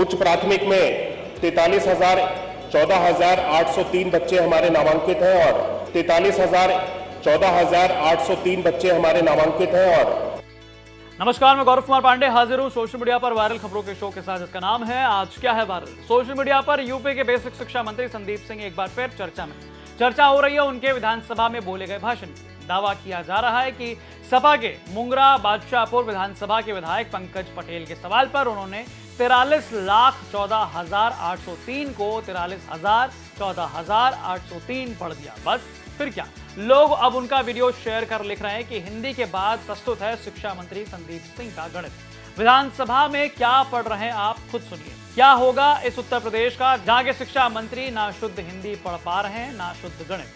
उच्च प्राथमिक में 14,803 बच्चे हमारे नामांकित हैं और 14,803 बच्चे हमारे नामांकित हैं। और नमस्कार, मैं गौरव कुमार पांडे हाजिर हूं सोशल मीडिया पर वायरल खबरों के शो के साथ, जिसका नाम है आज क्या है वायरल। सोशल मीडिया पर यूपी के बेसिक शिक्षा मंत्री संदीप सिंह एक बार फिर चर्चा हो रही है उनके विधानसभा में बोले गए भाषण की। दावा किया जा रहा है कि सपा के मुंगरा बादशाहपुर विधानसभा के विधायक पंकज पटेल के सवाल पर उन्होंने 43,14,803 को 43,14,803 पढ़ दिया। बस फिर क्या, लोग अब उनका वीडियो शेयर कर लिख रहे हैं कि हिंदी के बाद प्रस्तुत है शिक्षा मंत्री संदीप सिंह का गणित। विधानसभा में क्या पढ़ रहे हैं आप खुद सुनिए। क्या होगा इस उत्तर प्रदेश का, जहां के शिक्षा मंत्री ना शुद्ध हिंदी पढ़ पा रहे हैं ना शुद्ध गणित।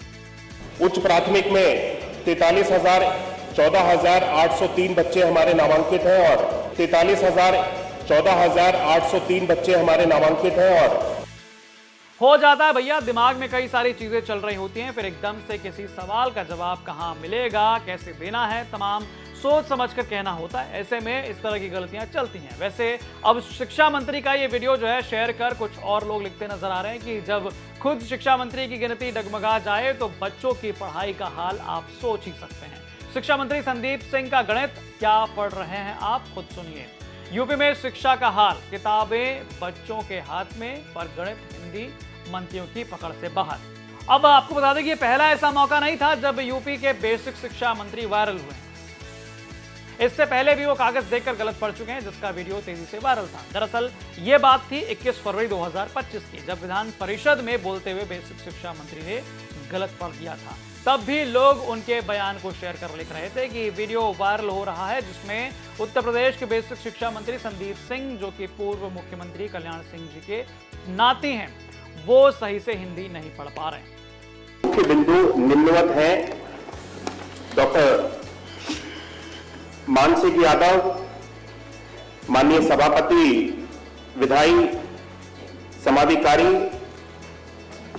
उच्च प्राथमिक में 14,803 बच्चे हमारे नामांकित हैं और 14,803 बच्चे हमारे नामांकित हैं। और हो जाता है भैया, दिमाग में कई सारी चीजें चल रही होती हैं, फिर एकदम से किसी सवाल का जवाब कहां मिलेगा, कैसे देना है, तमाम सोच समझकर कहना होता है। ऐसे में इस तरह की गलतियां चलती हैं। वैसे अब शिक्षा मंत्री का ये वीडियो जो है शेयर कर कुछ और लोग लिखते नजर आ रहे हैं कि जब खुद शिक्षा मंत्री की गिनती डगमगा जाए तो बच्चों की पढ़ाई का हाल आप सोच ही सकते हैं। शिक्षा मंत्री संदीप सिंह का गणित क्या पढ़ रहे हैं आप खुद सुनिए। यूपी में शिक्षा का हाल, किताबें बच्चों के हाथ में पर गणित हिंदी मंत्रियों की पकड़ से बाहर। अब आपको बता दें कि ये पहला ऐसा मौका नहीं था जब यूपी के बेसिक शिक्षा मंत्री वायरल हुए। इससे पहले भी वो कागज देखकर गलत पढ़ चुके हैं, जिसका वीडियो तेजी से वायरल था। दरअसल ये बात थी 21 फरवरी 2025 की, जब विधान परिषद में बोलते हुए बेसिक शिक्षा मंत्री ने गलत पढ़ दिया था। तब भी लोग उनके बयान को शेयर कर लिख रहे थे कि वीडियो वायरल हो रहा है जिसमें उत्तर प्रदेश के बेसिक शिक्षा मंत्री संदीप सिंह, जो कि पूर्व मुख्यमंत्री कल्याण सिंह जी के नाती हैं, वो सही से हिंदी नहीं पढ़ पा रहे हैं। मुख्य बिंदु निम्नवत हैं। डॉक्टर मानसिक यादव, माननीय सभापति विधायी समाधिकारी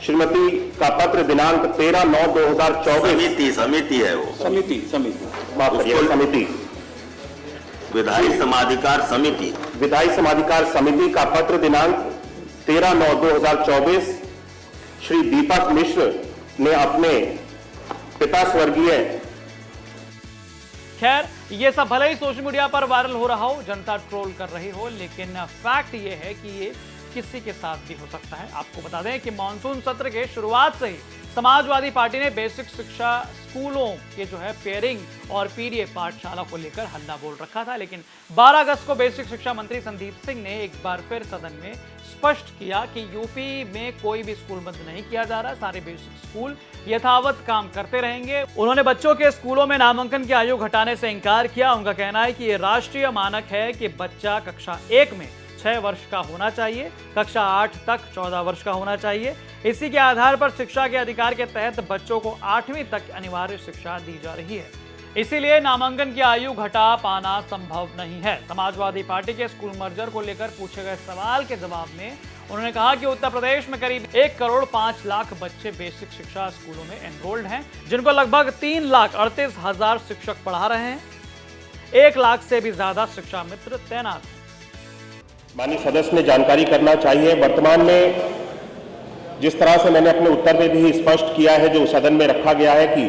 श्रीमती का पत्र दिनांक 13/9/2024। समिति है वो, समिति माफ करिए, समिति विधायी समाधिकार समिति, विधायी समाधिकार समिति का पत्र दिनांक 13/9/2024 श्री दीपक मिश्र ने अपने पिता स्वर्गीय। खैर, ये सब भले ही सोशल मीडिया पर वायरल हो रहा हो, जनता ट्रोल कर रही हो, लेकिन फैक्ट ये है कि ये किसी के साथ भी हो सकता है। आपको बता दें कि मानसून सत्र के शुरुआत से ही समाजवादी पार्टी ने बेसिक शिक्षा स्कूलों के जो है पेयरिंग और पीडीए पाठशाला को लेकर हल्ला बोल रखा था, लेकिन 12 अगस्त को बेसिक शिक्षा मंत्री संदीप सिंह ने एक बार फिर सदन में स्पष्ट किया कि यूपी में कोई भी स्कूल बंद नहीं किया जा रहा, सारे बेसिक स्कूल यथावत काम करते रहेंगे। उन्होंने बच्चों के स्कूलों में नामांकन की आयु घटाने से इंकार किया। उनका कहना है कि ये राष्ट्रीय मानक है कि बच्चा कक्षा 1 में 6 वर्ष का होना चाहिए, कक्षा 8 तक 14 वर्ष का होना चाहिए। इसी के आधार पर शिक्षा के अधिकार के तहत बच्चों को 8वीं तक अनिवार्य शिक्षा दी जा रही है, इसीलिए नामांकन की आयु घटा पाना संभव नहीं है। समाजवादी पार्टी के स्कूल मर्जर को लेकर पूछे गए सवाल के जवाब में उन्होंने कहा कि उत्तर प्रदेश में करीब 1,05,00,000 बच्चे बेसिक शिक्षा स्कूलों में एनरोल्ड हैं, जिनको लगभग 3,38,000 शिक्षक पढ़ा रहे हैं। 1 लाख से भी ज्यादा शिक्षा मित्र तैनात हैं। माननीय सदस्य ने जानकारी करना चाहिए, वर्तमान में जिस तरह से मैंने अपने उत्तर में भी स्पष्ट किया है, जो सदन में रखा गया है कि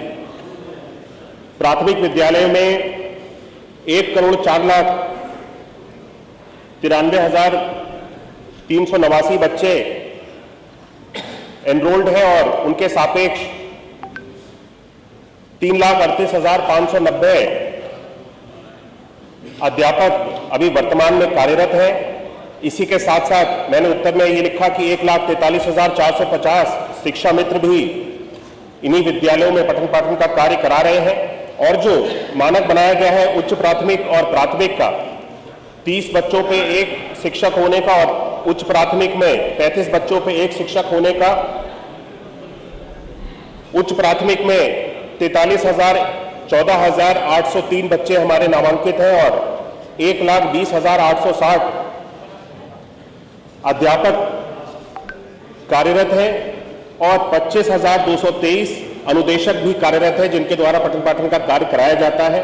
प्राथमिक विद्यालयों में 1,94,389 बच्चे एनरोल्ड हैं और उनके सापेक्ष 3,38,590 अध्यापक अभी वर्तमान में कार्यरत हैं। इसी के साथ साथ मैंने उत्तर में ये लिखा कि 1,43,450 शिक्षा मित्र भी इन्हीं विद्यालयों में पठन पाठन का कार्य करा रहे हैं। और जो मानक बनाया गया है उच्च प्राथमिक और प्राथमिक का 30 बच्चों पे 1 शिक्षक होने का और उच्च प्राथमिक में 35 बच्चों पे 1 शिक्षक होने का, उच्च प्राथमिक में 14,803 बच्चे हमारे नामांकित हैं और 1,20,860 अध्यापक कार्यरत हैं और 25,223 अनुदेशक भी कार्यरत हैं, जिनके द्वारा पठन पाठन का कार्य कराया जाता है।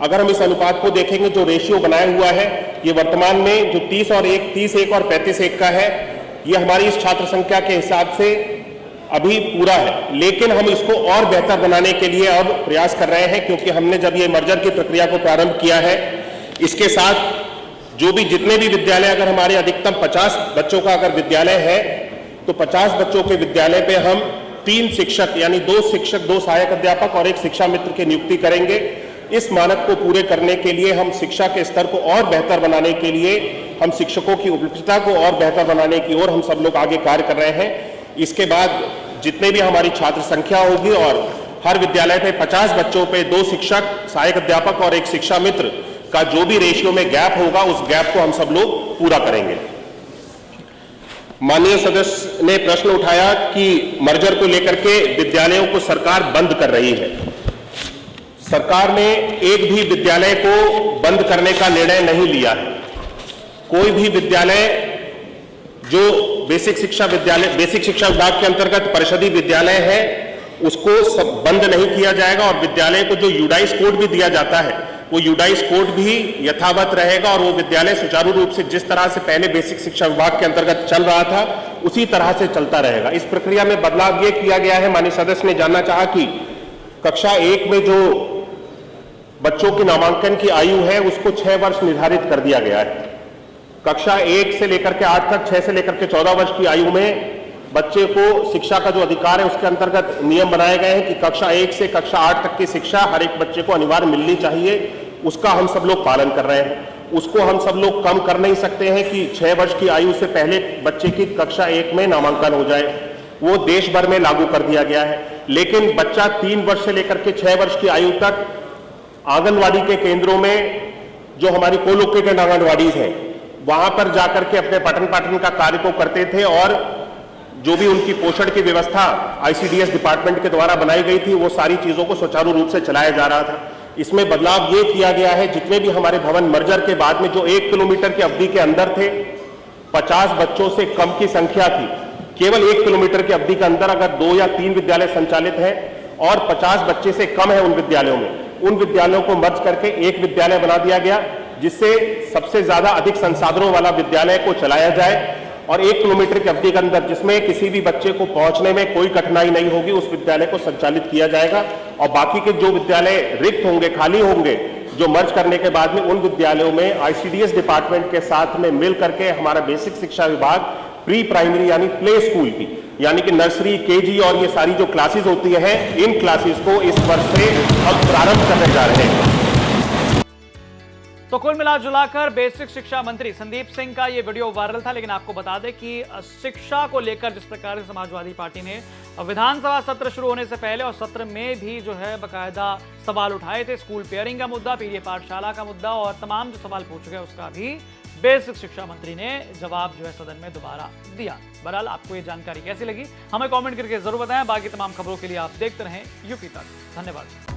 अगर हम इस अनुपात को देखेंगे, जो रेशियो बनाया हुआ है ये वर्तमान में जो 30 एक और 35 एक का है, ये हमारी इस छात्र संख्या के हिसाब से अभी पूरा है, लेकिन हम इसको और बेहतर बनाने के लिए अब प्रयास कर रहे हैं, क्योंकि हमने जब ये मर्जर की प्रक्रिया को प्रारंभ किया है, इसके साथ जो भी जितने भी विद्यालय, अगर हमारे अधिकतम 50 बच्चों का अगर विद्यालय है तो 50 बच्चों के विद्यालय पे हम 3 शिक्षक यानी 2 शिक्षक, 2 सहायक अध्यापक और 1 शिक्षा मित्र की नियुक्ति करेंगे। इस मानक को पूरे करने के लिए हम शिक्षा के स्तर को और बेहतर बनाने के लिए, हम शिक्षकों की उपलब्धता को और बेहतर बनाने की ओर हम सब लोग आगे कार्य कर रहे हैं। इसके बाद जितने भी हमारी छात्र संख्या होगी और हर विद्यालय पे 50 बच्चों पे 2 शिक्षक, सहायक अध्यापक और 1 शिक्षा मित्र का जो भी रेशियो में गैप होगा, उस गैप को हम सब लोग पूरा करेंगे। माननीय सदस्य ने प्रश्न उठाया कि मर्जर को लेकर के विद्यालयों को सरकार बंद कर रही है। सरकार ने एक भी विद्यालय को बंद करने का निर्णय नहीं लिया है। कोई भी विद्यालय जो बेसिक शिक्षा विभाग के अंतर्गत परिषदीय विद्यालय है, उसको बंद नहीं किया जाएगा और विद्यालय को जो यूडाइस कोड भी दिया जाता है, वो यूडाइस कोड भी यथावत रहेगा और वो विद्यालय सुचारू रूप से जिस तरह से पहले बेसिक शिक्षा विभाग के अंतर्गत चल रहा था, उसी तरह से चलता रहेगा। इस प्रक्रिया में बदलाव ये किया गया है, माननीय सदस्य ने जानना चाहा कि कक्षा 1 में जो बच्चों की नामांकन की आयु है, उसको 6 वर्ष निर्धारित कर दिया गया है। कक्षा 1 से लेकर के 8 तक, 6 से लेकर के 14 वर्ष की आयु में बच्चे को शिक्षा का जो अधिकार है, उसके अंतर्गत नियम बनाए गए हैं कि कक्षा 1 से कक्षा 8 तक की शिक्षा हर एक बच्चे को अनिवार्य मिलनी चाहिए। उसका हम सब लोग पालन कर रहे हैं। उसको हम सब लोग कम कर नहीं सकते हैं कि 6 वर्ष की आयु से पहले बच्चे की कक्षा 1 में नामांकन हो जाए। वो देश भर में लागू कर दिया गया है, लेकिन बच्चा 3 वर्ष से लेकर के 6 वर्ष की आयु तक आंगनवाड़ी के केंद्रों में, जो हमारी कोलोकेटेड आंगनवाड़ीज हैं, वहां पर जाकर के अपने पठन पाठन का कार्य को करते थे और जो भी उनकी पोषण की व्यवस्था आईसीडीएस डिपार्टमेंट के द्वारा बनाई गई थी, वो सारी चीजों को सुचारू रूप से चलाया जा रहा था। इसमें बदलाव ये किया गया है, जितने भी हमारे भवन मर्जर के बाद में जो 1 किलोमीटर की अवधि के अंदर थे, 50 बच्चों से कम की संख्या थी, केवल 1 किलोमीटर की अवधि के अंदर अगर 2 या 3 विद्यालय संचालित हैं और 50 बच्चे से कम है उन विद्यालयों में, उन विद्यालयों को मर्ज करके एक विद्यालय बना दिया गया, जिससे सबसे ज्यादा अधिक संसाधनों वाला विद्यालय को चलाया जाए और 1 किलोमीटर की अवधि के अंदर जिसमें किसी भी बच्चे को पहुंचने में कोई कठिनाई नहीं होगी, उस विद्यालय को संचालित किया जाएगा। और बाकी के जो विद्यालय रिक्त होंगे, खाली होंगे, जो मर्ज करने के बाद में, उन विद्यालयों में आईसीडीएस डिपार्टमेंट के साथ में मिल करके हमारा बेसिक शिक्षा विभाग प्री प्राइमरी यानी प्ले स्कूल की, यानी कि नर्सरी, केजी और ये सारी जो क्लासेस होती हैं, इन क्लासेस को इस वर्ष से हम प्रारंभ करने जा रहे हैं। तो कुल मिला जुलाकर बेसिक शिक्षा मंत्री संदीप सिंह का ये वीडियो वायरल था, लेकिन आपको बता दें कि शिक्षा को लेकर जिस प्रकार से समाजवादी पार्टी ने विधानसभा सत्र शुरू होने से पहले और सत्र में भी जो है बकायदा सवाल उठाए थे, स्कूल पेयरिंग का मुद्दा, पीडीए पाठशाला का मुद्दा और तमाम जो सवाल पूछ गए, उसका भी बेसिक शिक्षा मंत्री ने जवाब जो है सदन में दोबारा दिया। बहरहाल आपको ये जानकारी कैसी लगी, हमें कमेंट करके जरूर बताएं। बाकी तमाम खबरों के लिए आप देखते रहें यूपी तक। धन्यवाद।